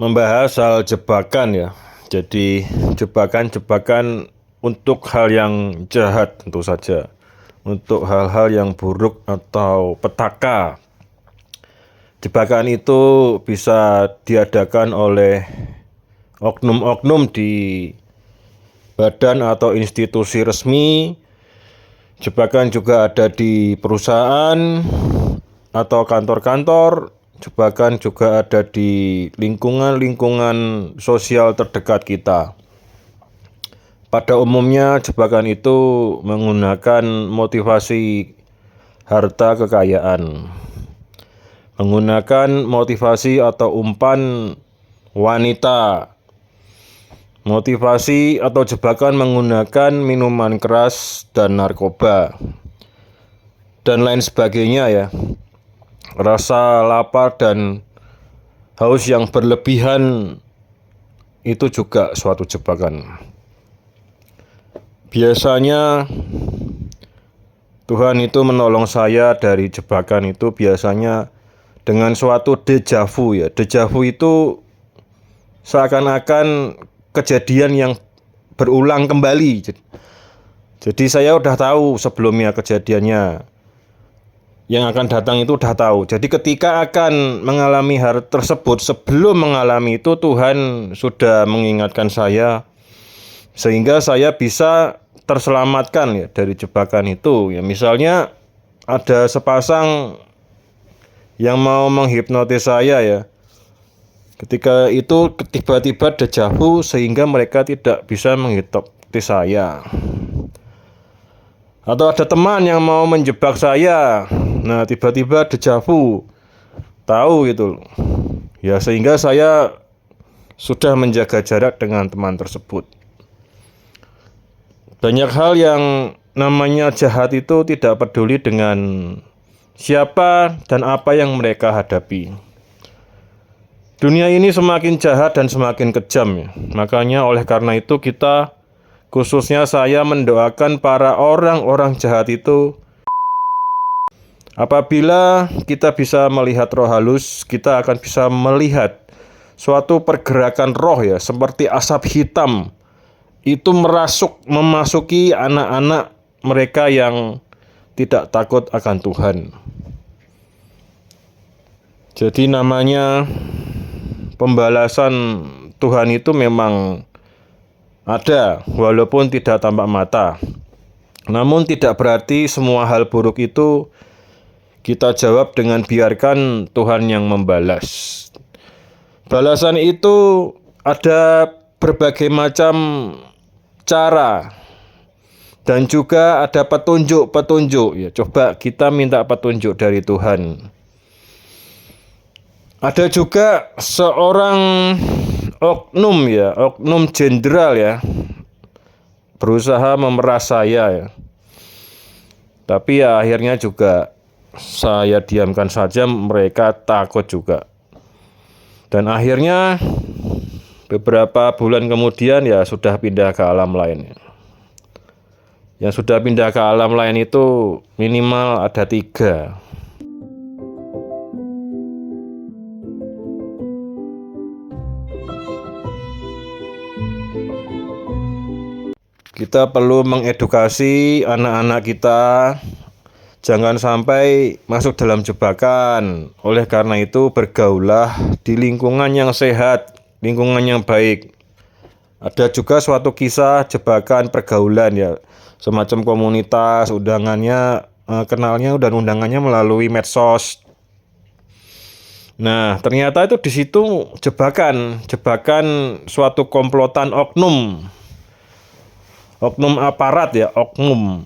membahas soal jebakan ya. Jadi jebakan-jebakan untuk hal yang jahat tentu saja. Untuk hal-hal yang buruk atau petaka. Jebakan itu bisa diadakan oleh oknum-oknum di badan atau institusi resmi. Jebakan juga ada di perusahaan atau kantor-kantor. Jebakan juga ada di lingkungan-lingkungan sosial terdekat kita. Pada umumnya jebakan itu menggunakan motivasi harta kekayaan. Menggunakan motivasi atau umpan wanita. Motivasi atau jebakan menggunakan minuman keras dan narkoba. Dan lain sebagainya ya. Rasa lapar dan haus yang berlebihan itu juga suatu jebakan. Biasanya Tuhan itu menolong saya dari jebakan itu biasanya dengan suatu deja vu ya. Deja vu itu seakan-akan kejadian yang berulang kembali. Jadi saya udah tahu sebelumnya kejadiannya. Yang akan datang itu udah tahu. Jadi ketika akan mengalami hal tersebut, sebelum mengalami itu Tuhan sudah mengingatkan saya sehingga saya bisa terselamatkan ya dari jebakan itu. Ya misalnya ada sepasang yang mau menghipnotis saya ya. Ketika itu tiba-tiba deja vu sehingga mereka tidak bisa menghipnotis saya. Atau ada teman yang mau menjebak saya. Nah, tiba-tiba deja vu. Tahu gitu. Ya, sehingga saya sudah menjaga jarak dengan teman tersebut. Banyak hal yang namanya jahat itu tidak peduli dengan siapa dan apa yang mereka hadapi. Dunia ini semakin jahat dan semakin kejam ya. Makanya oleh karena itu kita, khususnya saya mendoakan para orang-orang jahat itu. Apabila kita bisa melihat roh halus, kita akan bisa melihat suatu pergerakan roh ya, seperti asap hitam. Itu memasuki anak-anak mereka yang tidak takut akan Tuhan. Jadi namanya pembalasan Tuhan itu memang ada, walaupun tidak tampak mata. Namun tidak berarti semua hal buruk itu kita jawab dengan biarkan Tuhan yang membalas. Balasan itu ada berbagai macam cara. Dan juga ada petunjuk-petunjuk. Ya, coba kita minta petunjuk dari Tuhan. Ada juga seorang oknum ya, oknum jenderal ya, berusaha memeras saya ya. Tapi ya akhirnya juga saya diamkan saja, mereka takut juga. Dan akhirnya beberapa bulan kemudian ya sudah pindah ke alam lain. Yang sudah pindah ke alam lain itu minimal ada 3. Kita perlu mengedukasi anak-anak kita jangan sampai masuk dalam jebakan. Oleh karena itu bergaulah di lingkungan yang sehat, lingkungan yang baik. Ada juga suatu kisah jebakan pergaulan ya, semacam komunitas, undangannya kenalnya dan undangannya melalui medsos. Nah, ternyata itu di situ jebakan suatu komplotan oknum aparat ya, oknum.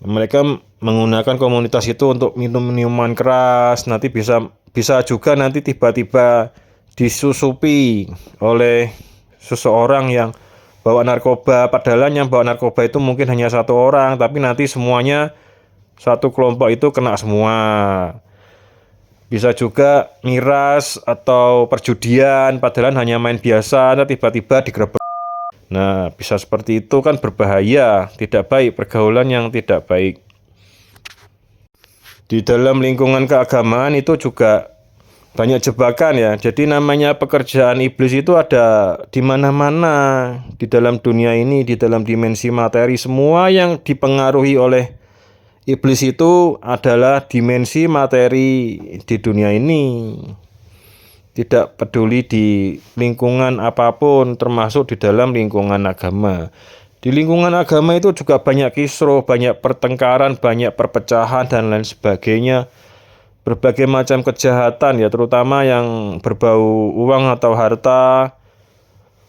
Mereka menggunakan komunitas itu untuk minum minuman keras, nanti bisa juga nanti tiba-tiba disusupi oleh seseorang yang bawa narkoba, padahal yang bawa narkoba itu mungkin hanya 1 orang, tapi nanti semuanya satu kelompok itu kena semua. Bisa juga miras atau perjudian, padahal hanya main biasa, nanti tiba-tiba digerebek. Nah, bisa seperti itu kan berbahaya, tidak baik, pergaulan yang tidak baik. Di dalam lingkungan keagamaan itu juga banyak jebakan ya. Jadi namanya pekerjaan iblis itu ada di mana-mana di dalam dunia ini, di dalam dimensi materi. Semua yang dipengaruhi oleh iblis itu adalah dimensi materi di dunia ini. Tidak peduli di lingkungan apapun, termasuk di dalam lingkungan agama. Di lingkungan agama itu juga banyak kisruh, banyak pertengkaran, banyak perpecahan, dan lain sebagainya. Berbagai macam kejahatan ya, terutama yang berbau uang atau harta,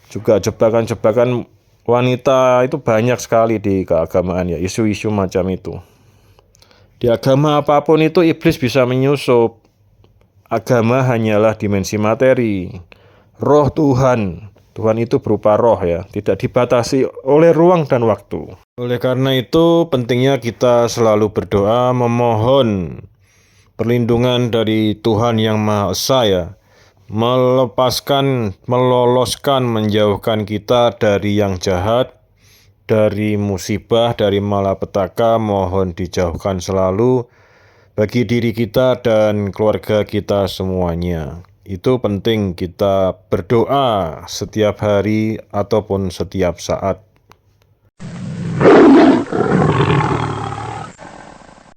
juga jebakan-jebakan wanita itu banyak sekali di keagamaan ya, isu-isu macam itu. Di agama apapun itu iblis bisa menyusup. Agama hanyalah dimensi materi. Roh Tuhan, Tuhan itu berupa roh ya, tidak dibatasi oleh ruang dan waktu. Oleh karena itu pentingnya kita selalu berdoa memohon perlindungan dari Tuhan yang Maha Esa ya, melepaskan, meloloskan, menjauhkan kita dari yang jahat, dari musibah, dari malapetaka. Mohon dijauhkan selalu bagi diri kita dan keluarga kita semuanya. Itu penting kita berdoa setiap hari ataupun setiap saat.